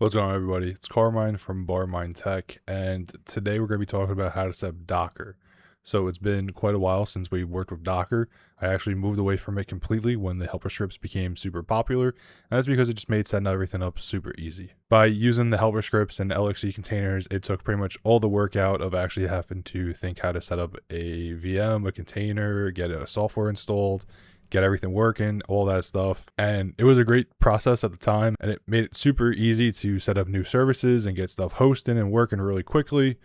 What's going on, everybody? It's Carmine from Barmine Tech, and today we're going to be talking about how to set up Docker. So it's been quite a while since we worked with Docker. I actually moved away from it completely when the helper scripts became super popular, and that's because it just made setting everything up super easy. By using the helper scripts and LXC containers, it took pretty much all the work out of actually having to think how to set up a VM, a container, get a software installed, get everything working, all that stuff. And it was a great process at the time, and it made it super easy to set up new services and get stuff hosting and working really quickly.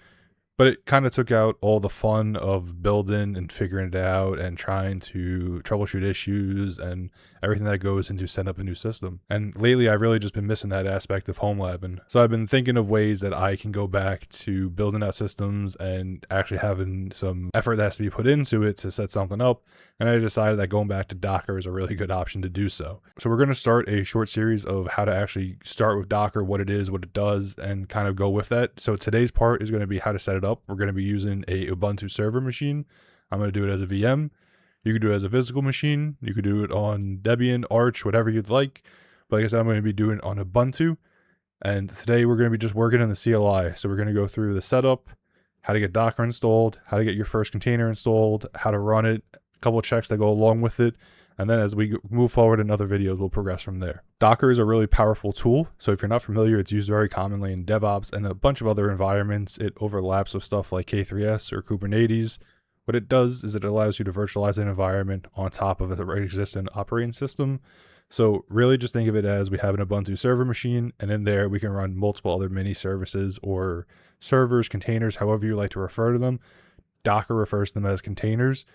But it kind of took out all the fun of building and figuring it out and trying to troubleshoot issues and everything that goes into setting up a new system. And lately, I've really just been missing that aspect of homelab. And so I've been thinking of ways that I can go back to building out systems and actually having some effort that has to be put into it to set something up. And I decided that going back to Docker is a really good option to do so. So we're going to start a short series of how to actually start with Docker, what it is, what it does, and kind of go with that. So today's part is going to be how to set it up. We're going to be using a Ubuntu server machine. I'm going to do it as a VM. You could do it as a physical machine. You could do it on Debian, Arch, whatever you'd like. But like I said, I'm going to be doing it on Ubuntu. And today we're going to be just working in the CLI. So we're going to go through the setup, how to get Docker installed, how to get your first container installed, how to run it, couple of checks that go along with it, and then as we move forward in other videos, we'll progress from there. Docker is a really powerful tool, so if you're not familiar, it's used very commonly in DevOps and a bunch of other environments. It overlaps with stuff like K3s or Kubernetes. What it does is it allows you to virtualize an environment on top of an existing operating system. So really just think of it as we have an Ubuntu server machine, and in there we can run multiple other mini services or servers, containers, however you like to refer to them. Docker refers to them as containers,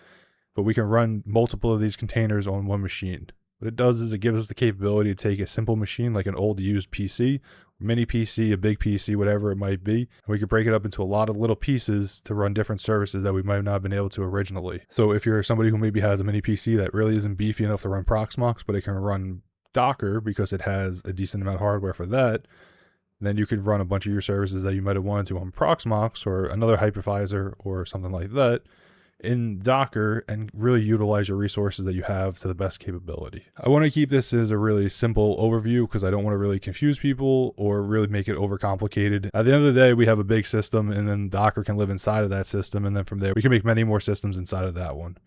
but we can run multiple of these containers on one machine. What it does is it gives us the capability to take a simple machine like an old used PC, mini PC, a big PC, whatever it might be, and we can break it up into a lot of little pieces to run different services that we might not have been able to originally. So if you're somebody who maybe has a mini PC that really isn't beefy enough to run Proxmox, but it can run Docker because it has a decent amount of hardware for that, then you could run a bunch of your services that you might have wanted to on Proxmox or another hypervisor or something like that in Docker and really utilize your resources that you have to the best capability. I want to keep this as a really simple overview because I don't want to really confuse people or really make it overcomplicated. At the end of the day, we have a big system, and then Docker can live inside of that system, and then from there we can make many more systems inside of that one.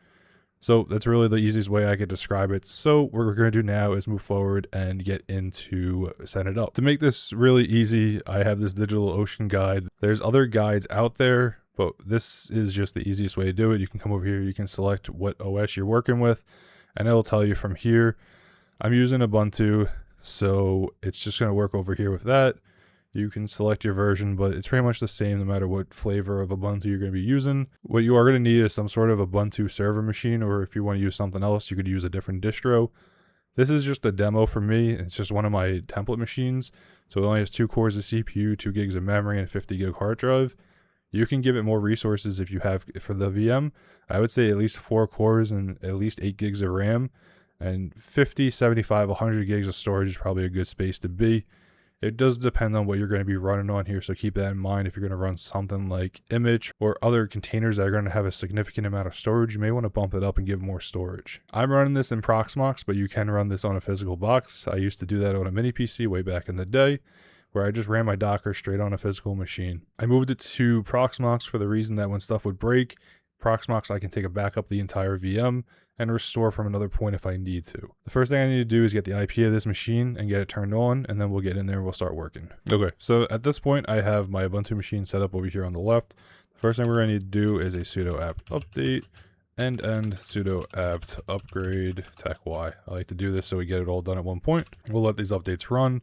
So that's really the easiest way I could describe it. So what we're going to do now is move forward and get into setting it up. To make this really easy, I have this DigitalOcean guide. There's other guides out there, but this is just the easiest way to do it. You can come over here, you can select what OS you're working with, and it'll tell you from here. I'm using Ubuntu, so it's just going to work over here with that. You can select your version, but it's pretty much the same no matter what flavor of Ubuntu you're going to be using. What you are going to need is some sort of Ubuntu server machine, or if you want to use something else, you could use a different distro. This is just a demo for me. It's just one of my template machines. So it only has 2 cores of CPU, 2 gigs of memory, and a 50 gig hard drive. You can give it more resources if you have for the VM. I would say at least 4 cores and at least 8 gigs of RAM, and 50, 75, 100 gigs of storage is probably a good space to be. It does depend on what you're going to be running on here, so keep that in mind. If you're going to run something like image or other containers that are going to have a significant amount of storage, you may want to bump it up and give more storage. I'm running this in Proxmox, but you can run this on a physical box. I used to do that on a mini PC way back in the day, where I just ran my Docker straight on a physical machine. I moved it to Proxmox for the reason that when stuff would break, Proxmox I can take a backup the entire VM and restore from another point if I need to. The first thing I need to do is get the IP of this machine and get it turned on, and then we'll get in there and we'll start working. Okay, so at this point I have my Ubuntu machine set up over here on the left. The first thing we're going to need to do is a sudo apt update end sudo apt upgrade tech-y. I like to do this so we get it all done at one point. We'll let these updates run,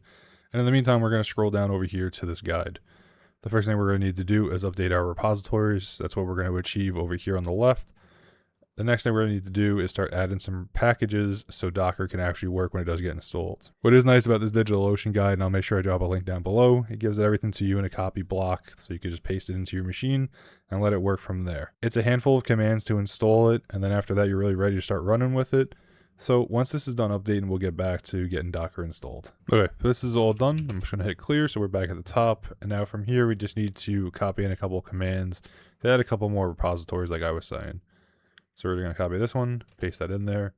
and in the meantime we're going to scroll down over here to this guide. The first thing we're going to need to do is update our repositories. That's what we're going to achieve over here on the left. The next thing we're going to need to do is start adding some packages so Docker can actually work when it does get installed. What is nice about this DigitalOcean guide, and I'll make sure I drop a link down below, it gives everything to you in a copy block so you can just paste it into your machine and let it work from there. It's a handful of commands to install it, and then after that you're really ready to start running with it. So once this is done updating, we'll get back to getting Docker installed. Okay, so this is all done. I'm just going to hit clear, so we're back at the top. And now from here, we just need to copy in a couple of commands to add a couple more repositories like I was saying. So we're going to copy this one, paste that in there.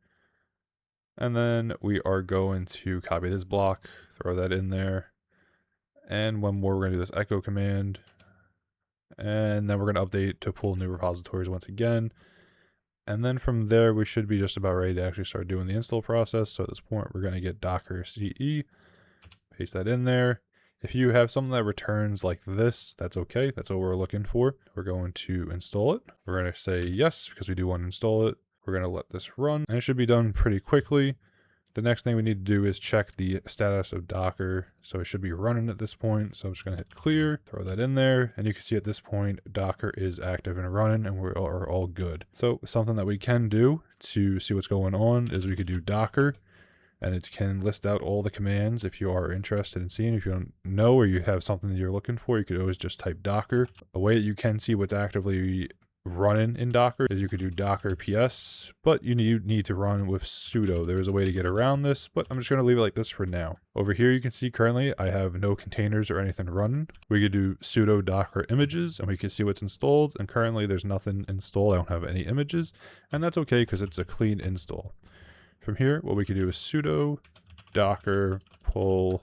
And then we are going to copy this block, throw that in there. And one more, we're going to do this echo command. And then we're going to update to pull new repositories once again. And then from there, we should be just about ready to actually start doing the install process. So at this point, we're going to get docker ce, paste that in there. If you have something that returns like this, that's okay. That's what we're looking for. We're going to install it. We're going to say yes, because we do want to install it. We're going to let this run, and it should be done pretty quickly. The next thing we need to do is check the status of Docker. So it should be running at this point. So I'm just going to hit clear, throw that in there. And you can see at this point, Docker is active and running, and we are all good. So something that we can do to see what's going on is we could do Docker, and it can list out all the commands if you are interested in seeing. If you don't know or you have something that you're looking for, you could always just type Docker. A way that you can see what's actively running in Docker is you could do docker ps, but you need to run with sudo. There is a way to get around this, but I'm just going to leave it like this for now. Over here you can see currently I have no containers or anything running. We could do sudo docker images and we can see what's installed, and currently there's nothing installed. I don't have any images, and that's okay because it's a clean install. From here, what we could do is sudo docker pull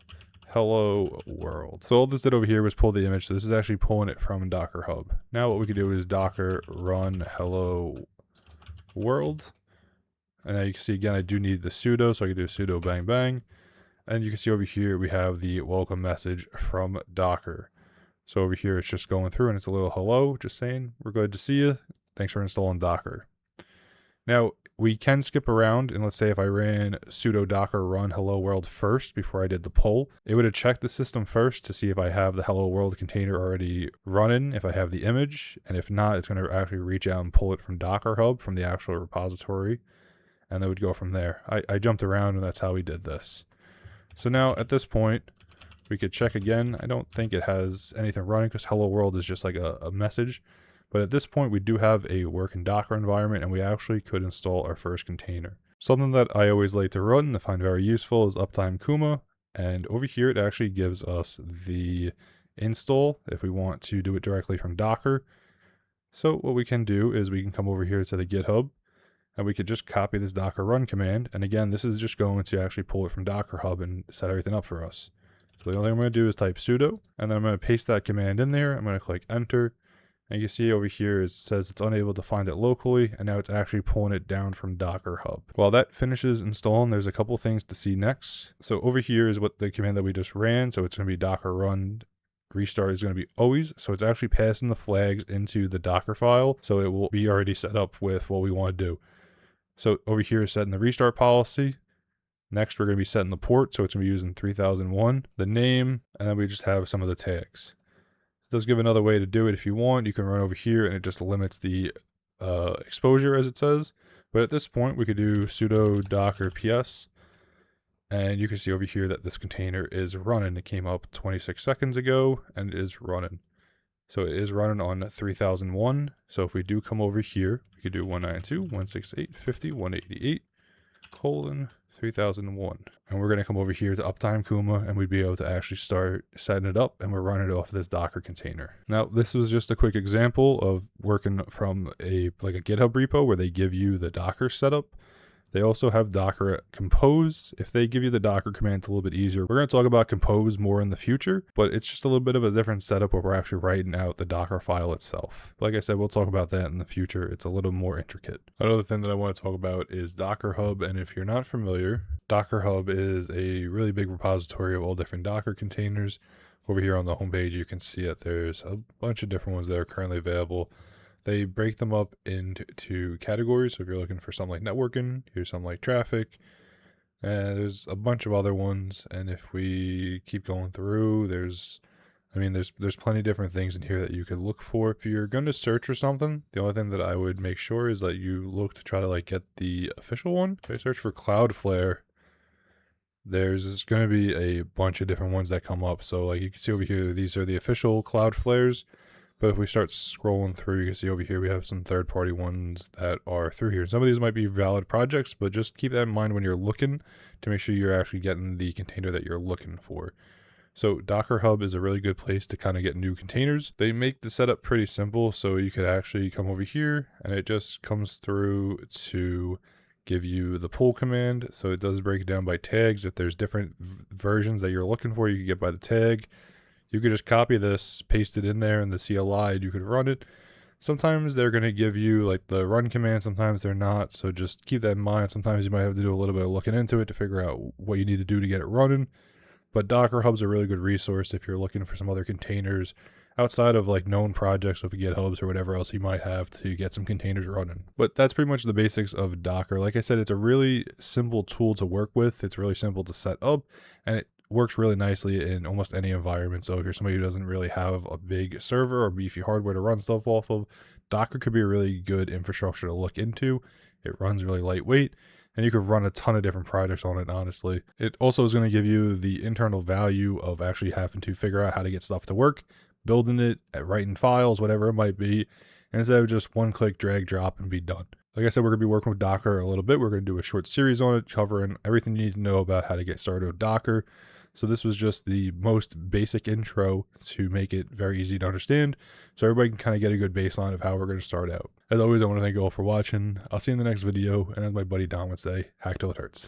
hello world. So all this did over here was pull the image. So this is actually pulling it from Docker Hub. Now what we could do is docker run hello world. And now you can see again, I do need the sudo. So I can do sudo bang bang. And you can see over here, we have the welcome message from Docker. So over here, it's just going through and it's a little hello, just saying, we're glad to see you. Thanks for installing Docker. Now, we can skip around, and let's say if I ran sudo docker run hello world first before I did the pull, it would have checked the system first to see if I have the hello world container already running, if I have the image, and if not, it's going to actually reach out and pull it from Docker Hub, from the actual repository, and then would go from there. I jumped around, and that's how we did this. So now, at this point, we could check again. I don't think it has anything running because hello world is just like a message. But at this point, we do have a working Docker environment, and we actually could install our first container. Something that I always like to run and I find very useful is uptime kuma. And over here, it actually gives us the install if we want to do it directly from Docker. So what we can do is we can come over here to the GitHub, and we could just copy this docker run command. And again, this is just going to actually pull it from Docker Hub and set everything up for us. So the only thing I'm going to do is type sudo, and then I'm going to paste that command in there. I'm going to click enter. And you can see over here it says it's unable to find it locally, and now it's actually pulling it down from Docker Hub. While that finishes installing, there's a couple things to see next. So over here is what the command that we just ran. So it's going to be docker run restart is going to be always. So it's actually passing the flags into the Docker file. So it will be already set up with what we want to do. So over here is setting the restart policy. Next, we're going to be setting the port. So it's going to be using 3001, the name, and then we just have some of the tags. It does give another way to do it if you want. You can run over here and it just limits the exposure as it says. But at this point, we could do sudo docker ps. And you can see over here that this container is running. It came up 26 seconds ago and it is running. So it is running on 3001. So if we do come over here, we could do 192.168.50.188 : 3001. And we're going to come over here to uptime kuma, and we'd be able to actually start setting it up, and we're running it off of this Docker container. Now, this was just a quick example of working from a GitHub repo where they give you the Docker setup. They also have Docker Compose. If they give you the Docker command, it's a little bit easier. We're going to talk about Compose more in the future, but it's just a little bit of a different setup where we're actually writing out the Docker file itself. Like I said, we'll talk about that in the future. It's a little more intricate. Another thing that I want to talk about is Docker Hub, and if you're not familiar, Docker Hub is a really big repository of all different Docker containers. Over here on the homepage, you can see that there's a bunch of different ones that are currently available. They break them up into categories. So if you're looking for something like networking, here's something like traffic. There's a bunch of other ones. And if we keep going through, there's plenty of different things in here that you could look for. If you're going to search for something, the only thing that I would make sure is that you look to try to get the official one. If I search for Cloudflare, there's going to be a bunch of different ones that come up. So you can see over here, these are the official Cloudflares. But if we start scrolling through, you can see over here we have some third-party ones that are through here. Some of these might be valid projects, but just keep that in mind when you're looking to make sure you're actually getting the container that you're looking for. So Docker Hub is a really good place to kind of get new containers. They make the setup pretty simple, so you could actually come over here and it just comes through to give you the pull command. So it does break it down by tags. If there's different versions that you're looking for, you can get by the tag. You could just copy this, paste it in there in the CLI, and you could run it. Sometimes they're going to give you like the run command, sometimes they're not. So just keep that in mind. Sometimes you might have to do a little bit of looking into it to figure out what you need to do to get it running. But Docker Hub's a really good resource if you're looking for some other containers outside of like known projects with GitHubs or whatever else you might have to get some containers running. But that's pretty much the basics of Docker. Like I said, it's a really simple tool to work with. It's really simple to set up, and it works really nicely in almost any environment. So if you're somebody who doesn't really have a big server or beefy hardware to run stuff off of, Docker could be a really good infrastructure to look into. It runs really lightweight, and you could run a ton of different projects on it, honestly. It also is going to give you the internal value of actually having to figure out how to get stuff to work, building it, writing files, whatever it might be, instead of just one click, drag, drop, and be done. Like I said, we're going to be working with Docker a little bit. We're going to do a short series on it, covering everything you need to know about how to get started with Docker. So this was just the most basic intro to make it very easy to understand, so everybody can kind of get a good baseline of how we're going to start out. As always, I want to thank you all for watching. I'll see you in the next video, and as my buddy Don would say, hack till it hurts.